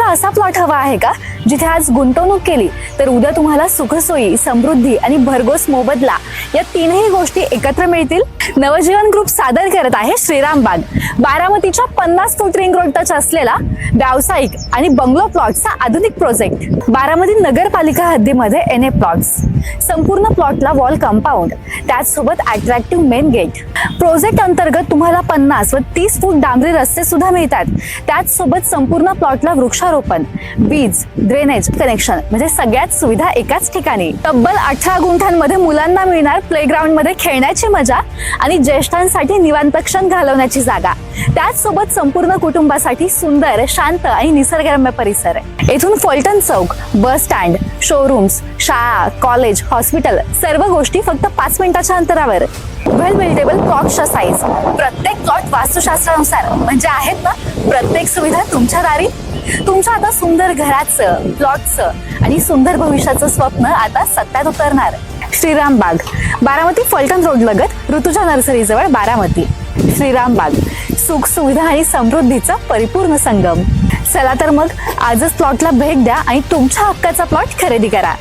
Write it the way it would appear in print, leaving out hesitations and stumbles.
असा प्लॉट हवा आहे का जिथे आज गुंतवणूक केली तर उद्या तुम्हाला सुखसोयी, समृद्धी आणि भरघोस मोबदला या तीनही गोष्टी एकत्र मिळतील? नवजीवन ग्रुप सादर करत आहे श्रीराम बाग, बारामतीच्या 50 फूट रिंग रोड टच असलेला व्यावसायिक आणि बंगलो प्लॉटचा आधुनिक प्रोजेक्ट. बारामती नगरपालिका हद्दीमध्ये NA प्लॉट्स, संपूर्ण प्लॉटला वॉल कंपाऊंड, त्याचसोबत अट्रॅक्टिव्ह मेन गेट. प्रोजेक्ट अंतर्गत तुम्हाला 50 व 30 फूट डांबरी रस्ते सुद्धा मिळतात. त्याचसोबत संपूर्ण प्लॉटला वृक्षारोपण, वीज, ड्रेनेज कनेक्शन म्हणजे सगळ्याच सुविधा एकाच ठिकाणी. तब्बल 18 गुंठ्यांमध्ये मुलांना मिळणार प्लेग्राऊंड मध्ये खेळण्याची मजा आणि ज्येष्ठांसाठी निवांत क्षण घालवण्याची जागा. त्याचसोबत संपूर्ण कुटुंबासाठी सुंदर, शांत आणि निसर्गरम्य परिसर. येथून फलटण चौक, बस स्टँड, शोरूम्स, शाळा, कॉलेज, हॉस्पिटल सर्व गोष्टी फक्त 5 मिनिटाच्या अंतरावर. वेल बिल्डेबल प्लॉटच्या साईज, प्रत्येक प्लॉट वास्तुशास्त्रानुसार म्हणजे आहेत ना, प्रत्येक सुविधा तुमच्या दारी. तुमच्या आता सुंदर घराचं, प्लॉटचं आणि सुंदर भविष्याचं स्वप्न आता सत्यात उतरणार. श्रीराम बाग, बारामती फलटण रोड लगत, ऋतुजा नर्सरी जवळ, बारामती. श्रीराम बाग, सुख, सुविधा आणि समृद्धीचा परिपूर्ण संगम. चला तर मग आजच प्लॉटला भेट द्या आणि तुमच्या हक्काचा प्लॉट खरेदी करा.